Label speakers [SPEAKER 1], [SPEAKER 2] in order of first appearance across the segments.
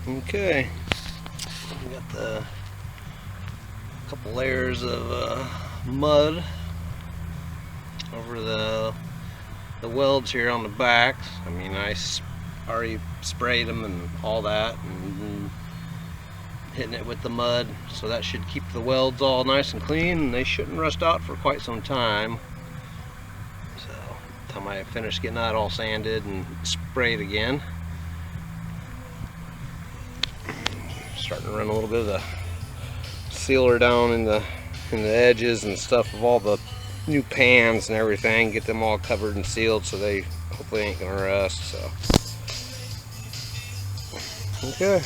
[SPEAKER 1] Okay, we got the couple layers of mud over the welds here on the backs. I mean, I already sprayed them and all that, and hitting it with the mud, so that should keep the welds all nice and clean, and they shouldn't rust out for quite some time. So, time I finish getting that all sanded and sprayed again. Starting to run a little bit of the sealer down in the edges and stuff of all the new pans and everything, get them all covered and sealed so they hopefully ain't gonna rust. So okay,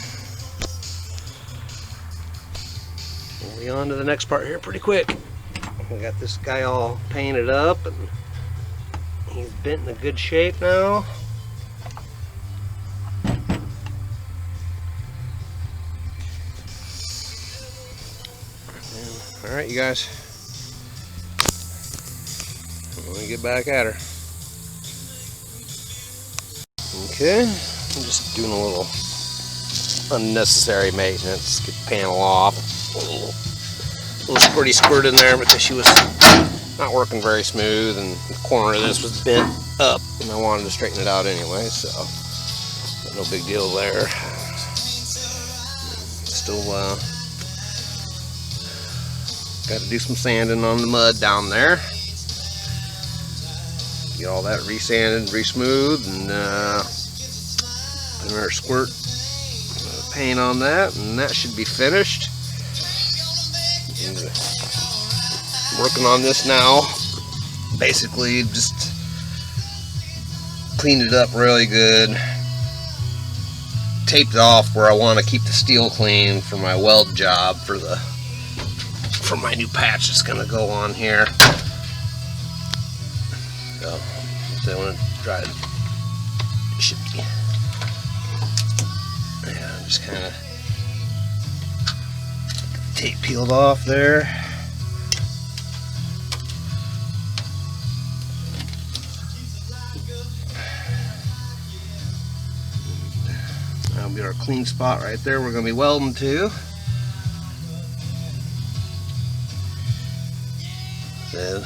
[SPEAKER 1] we'll be on to the next part here pretty quick. We got this guy all painted up and he's bent in a good shape now. Alright, you guys, let me get back at her. Okay, I'm just doing a little unnecessary maintenance. Get the panel off. A little squirty squirt in there because she was not working very smooth, and the corner of this was bent up, and I wanted to straighten it out anyway, so no big deal there. Still got to do some sanding on the mud down there. Get all that re-sanded, re-smoothed, and put another squirt of paint on that, and that should be finished. And I'm working on this now. Basically, just cleaned it up really good. Taped it off where I want to keep the steel clean for my weld job for my new patch that's going to go on here. So, I want to try it. Should be. Yeah, just kind of tape peeled off there. That'll be our clean spot right there. We're going to be welding to. Then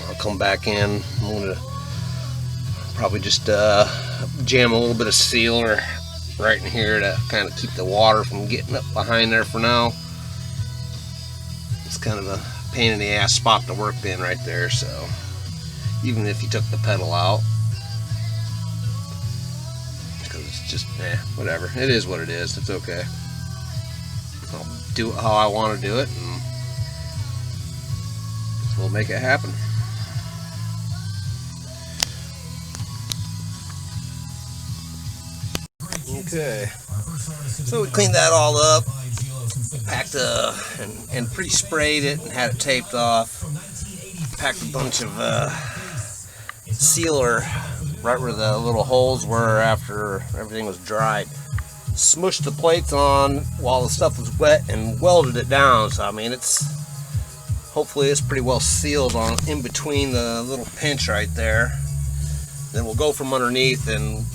[SPEAKER 1] I'll come back in. I'm going to probably just jam a little bit of sealer right in here to kind of keep the water from getting up behind there for now. It's kind of a pain in the ass spot to work in right there, so even if you took the pedal out, because it's just whatever, it is what it is. It's okay. I'll do it how I want to do it, and we'll make it happen. Okay, so we cleaned that all up, packed and pre-sprayed it and had it taped off. Packed a bunch of sealer right where the little holes were after everything was dried. Smushed the plates on while the stuff was wet and welded it down. So I mean, hopefully it's pretty well sealed on in between the little pinch right there. Then we'll go from underneath, and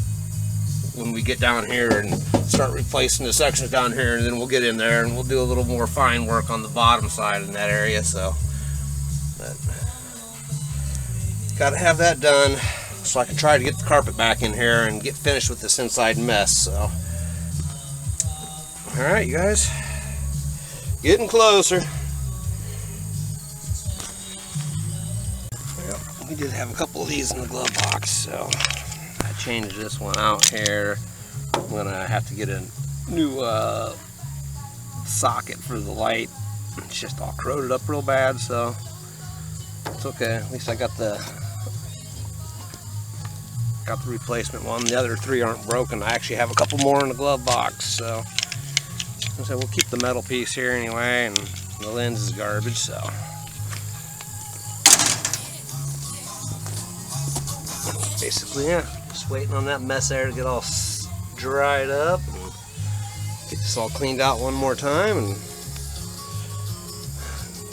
[SPEAKER 1] when we get down here and start replacing the sections down here, and then we'll get in there and we'll do a little more fine work on the bottom side in that area. So got to have that done so I can try to get the carpet back in here and get finished with this inside mess. So alright, you guys, getting closer. Well, we did have a couple of these in the glove box, so I changed this one out here. I'm gonna have to get a new socket for the light. It's just all corroded up real bad, so it's okay. At least I got the replacement one. The other three aren't broken. I actually have a couple more in the glove box, so we'll keep the metal piece here anyway, and the lens is garbage, so basically, yeah, just waiting on that mess there to get all dried up and get this all cleaned out one more time and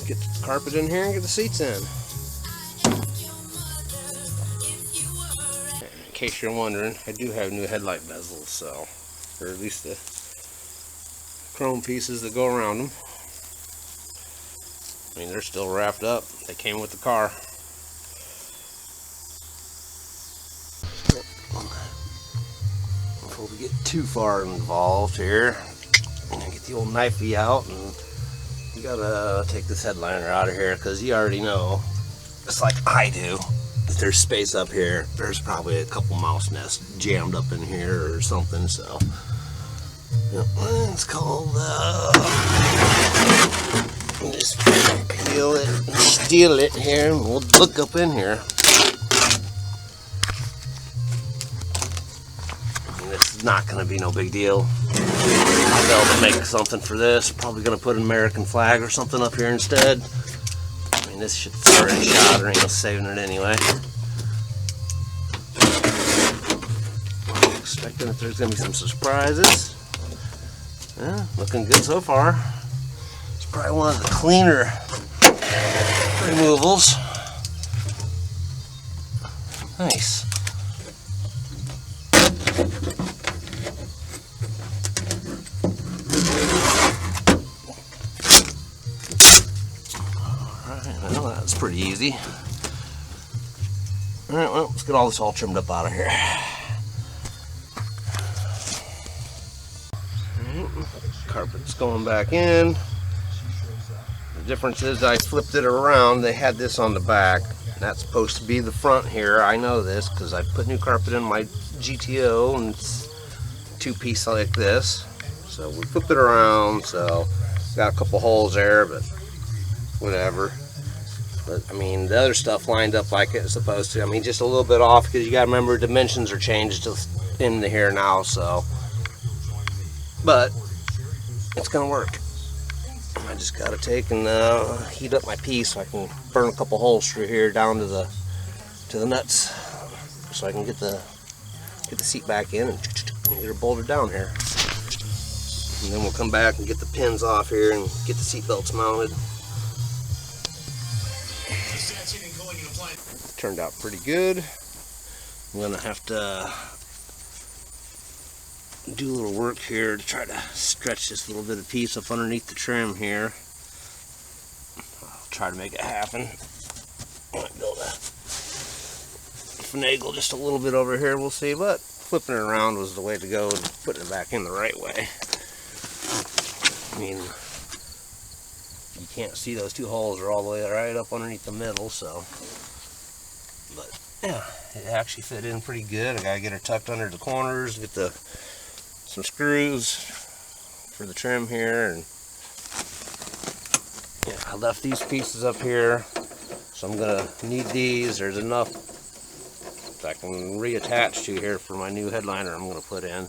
[SPEAKER 1] get the carpet in here and get the seats in. In case you're wondering, I do have new headlight bezels, so, or at least the chrome pieces that go around them. I mean, they're still wrapped up. They came with the car. Before we get too far involved here, I'm gonna get the old knifey out, and you gotta take this headliner out of here, because you already know, just like I do, if there's space up here, there's probably a couple mouse nests jammed up in here or something. So it's called just peel it and steal it here, and we'll look up in here. And this is not going to be no big deal. I'll be able to make something for this. Probably going to put an American flag or something up here instead. I mean, this shit's already shot, or ain't no saving it anyway. I'm expecting that there's going to be some surprises. Yeah, looking good so far. It's probably one of the cleaner removals. Nice. Alright, well, that's pretty easy. Alright, well, let's get all this all trimmed up out of here. Carpet's going back in. The difference is I flipped it around. They had this on the back. That's supposed to be the front here. I know this because I put new carpet in my GTO, and it's two-piece like this. So we flipped it around, so got a couple holes there, but whatever. But I mean, the other stuff lined up like it's supposed to. I mean, just a little bit off, because you got to remember dimensions are changed in here now, so. But it's gonna work. I just gotta take and heat up my piece so I can burn a couple holes through here down to the nuts, so I can get the seat back in and get her bolted down here. And then we'll come back and get the pins off here and get the seat belts mounted. Turned out pretty good. I'm gonna have to do a little work here to try to stretch this little bit of piece up underneath the trim here. I'll try to make it happen. I might be able to finagle just a little bit over here, we'll see, but flipping it around was the way to go and putting it back in the right way. I mean, you can't see those two holes are all the way right up underneath the middle, so. But yeah, it actually fit in pretty good. I gotta get her tucked under the corners, get some screws for the trim here, and yeah, I left these pieces up here, so I'm gonna need these. There's enough that I can reattach to here for my new headliner I'm gonna put in.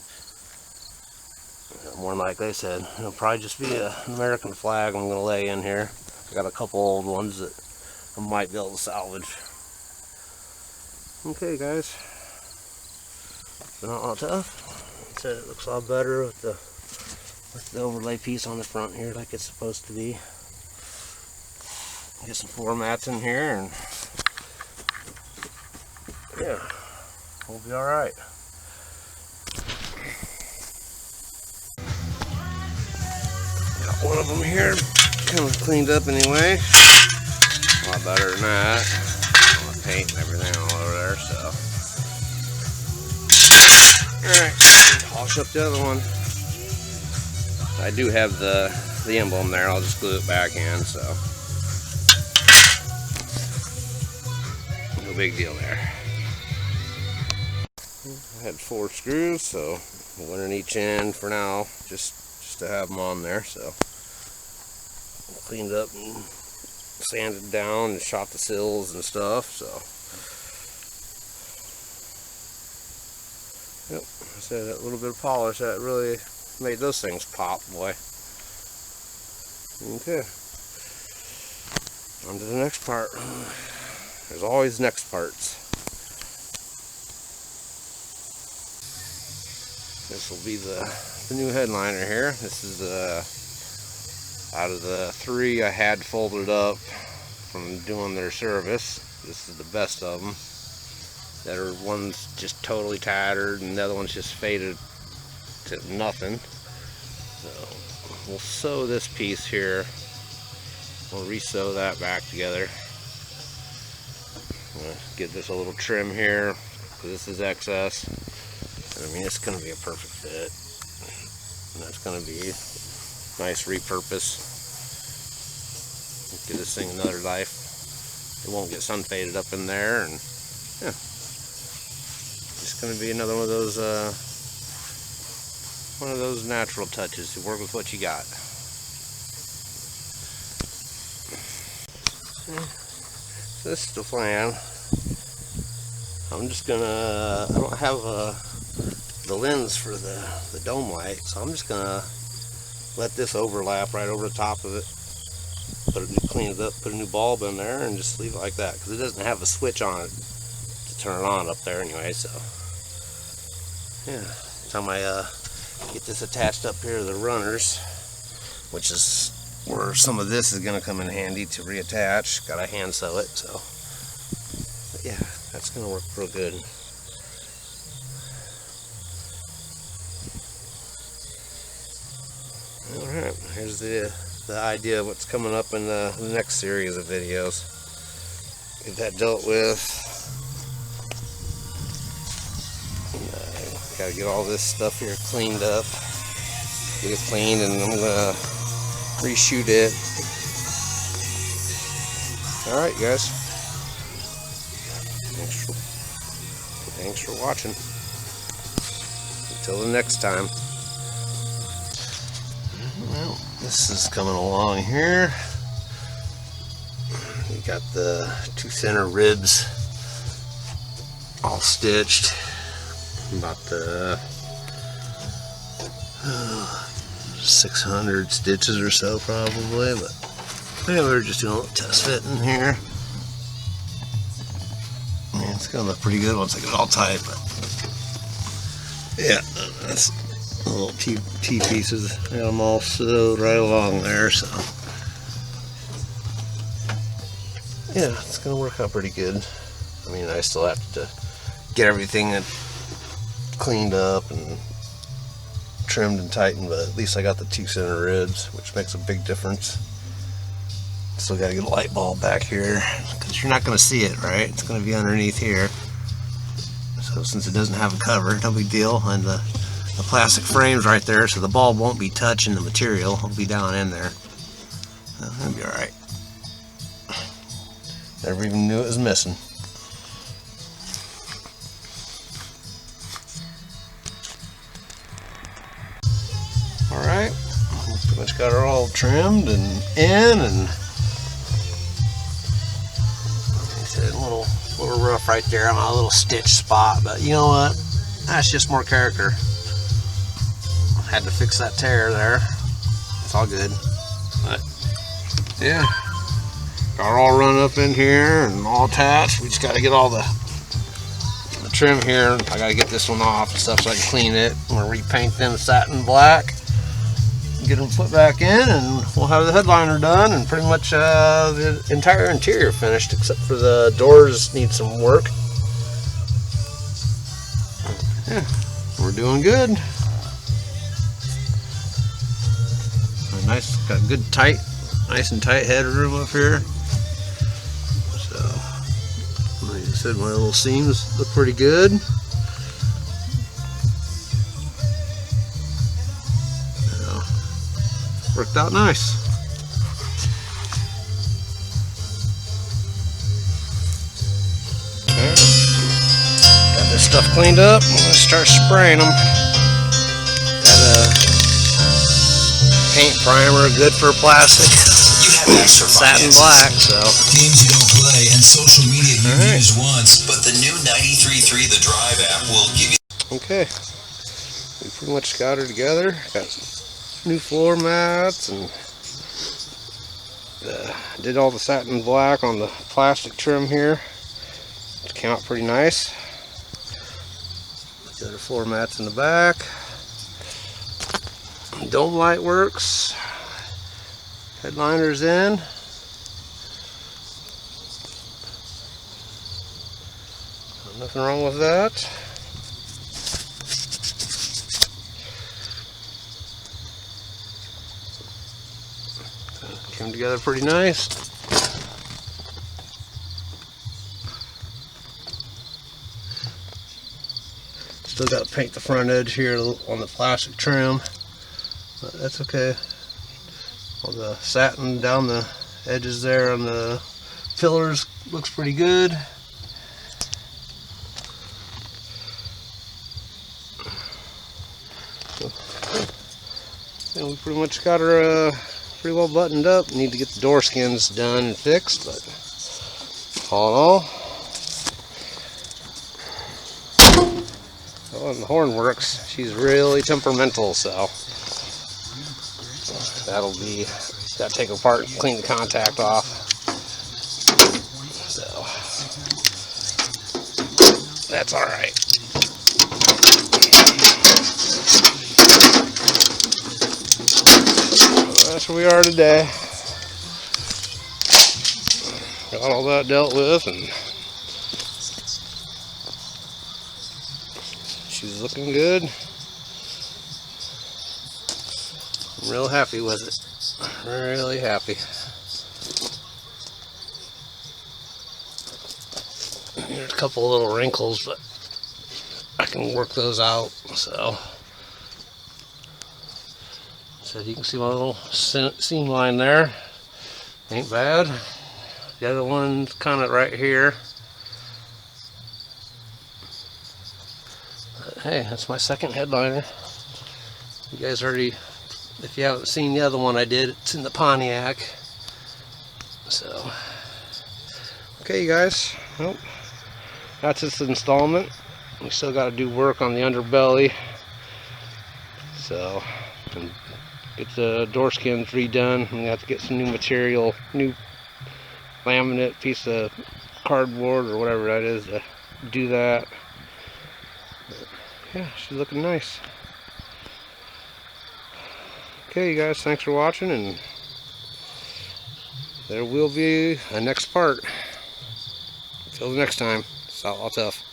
[SPEAKER 1] More than likely, I said, it'll probably just be an American flag I'm gonna lay in here. I got a couple old ones that I might be able to salvage. Okay, guys, not all tough. It looks a lot better with the overlay piece on the front here, like it's supposed to be. Get some floor mats in here, and yeah, we'll be all right. Got one of them here, kind of cleaned up anyway. A lot better than that. All the paint and everything all over there, so. Alright, polish up the other one. I do have the emblem there, I'll just glue it back in, so no big deal there. I had 4 screws, so one in each end for now, just to have them on there, so cleaned up and sanded down and shot the sills and stuff, so. Yep, I said that little bit of polish, that really made those things pop, boy. Okay. On to the next part. There's always next parts. This will be the new headliner here. This is out of the 3 I had folded up from doing their service. This is the best of them. That are one's just totally tattered and the other one's just faded to nothing. So we'll sew this piece here. We'll re-sew that back together. I'm gonna give this a little trim here because this is excess. And I mean, it's going to be a perfect fit. And that's going to be nice repurpose. Give this thing another life. It won't get sun faded up in there, and yeah, it's going to be another one of those natural touches. You work with what you got. So this is the plan. I'm just gonna, I don't have the lens for the dome light, so I'm just gonna let this overlap right over the top of it. Clean it up, put a new bulb in there, and just leave it like that, because it doesn't have a switch on it to turn it on up there anyway. So yeah, time I get this attached up here to the runners, which is where some of this is going to come in handy to reattach. Gotta hand sew it, so but yeah, that's going to work real good. Alright, here's the idea of what's coming up in the next series of videos. Get that dealt with. Gotta get all this stuff here cleaned up. Get it cleaned, and I'm gonna reshoot it. Alright guys, thanks for watching. Until the next time. Well, this is coming along here. We got the two center ribs all stitched. About the 600 stitches or so probably, but yeah, we're just doing a little test fit in here. Yeah, it's gonna look pretty good once I get it all tight, but yeah, that's the little T pieces. I got them all sewed right along there, so yeah, it's gonna work out pretty good. I mean, I still have to get everything cleaned up and trimmed and tightened, but at least I got the two center ribs, which makes a big difference. Still got to get a light bulb back here because you're not going to see it, right? It's going to be underneath here. So since it doesn't have a cover, no big deal. And the plastic frame's right there, so the bulb won't be touching the material. It'll be down in there. So that'll be alright. Never even knew it was missing. Alright, pretty much got her all trimmed and in, and like I said, a little rough right there on a little stitch spot, but you know what? That's just more character. Had to fix that tear there. It's all good. But yeah, got her all run up in here and all attached. We just got to get all the trim here. I got to get this one off and stuff so I can clean it. I'm going to repaint them satin black. Get them put back in, and we'll have the headliner done and pretty much the entire interior finished, except for the doors need some work. Yeah, we're doing good. Nice, got good nice and tight headroom up here. So, like I said, my little seams look pretty good. Worked out nice. Okay. Got this stuff cleaned up. I'm gonna start spraying them. Got a paint primer, good for plastic. Satin black, so.
[SPEAKER 2] Games you don't play and social media you use once, but the new 93.3 The Drive app will give you.
[SPEAKER 1] Okay. We pretty much got her together. Got new floor mats, and did all the satin black on the plastic trim here. It came out pretty nice. The other floor mats in the back. Dome light works. Headliner's in. Nothing wrong with that. Came together pretty nice. Still got to paint the front edge here on the plastic trim, but that's okay. All the satin down the edges there on the fillers looks pretty good. And we pretty much got her pretty well buttoned up. Need to get the door skins done and fixed, but all in all, oh, and the horn works. She's really temperamental, so that'll be, gotta take her apart and clean the contact off. So that's all right. That's where we are today. Got all that dealt with, and she's looking good. I'm real happy with it. Really happy. There's a couple little wrinkles, but I can work those out. So you can see my little seam line there. Ain't bad. The other one's kind of right here. But hey, that's my second headliner. You guys already, if you haven't seen the other one I did, it's in the Pontiac. So, okay, you guys. Well, that's this installment. We still got to do work on the underbelly. So, and get the door skins redone. We have to get some new material, new laminate, piece of cardboard or whatever that is to do that. But yeah, she's looking nice. Okay, you guys, thanks for watching, and there will be a next part. Until the next time, it's all tough.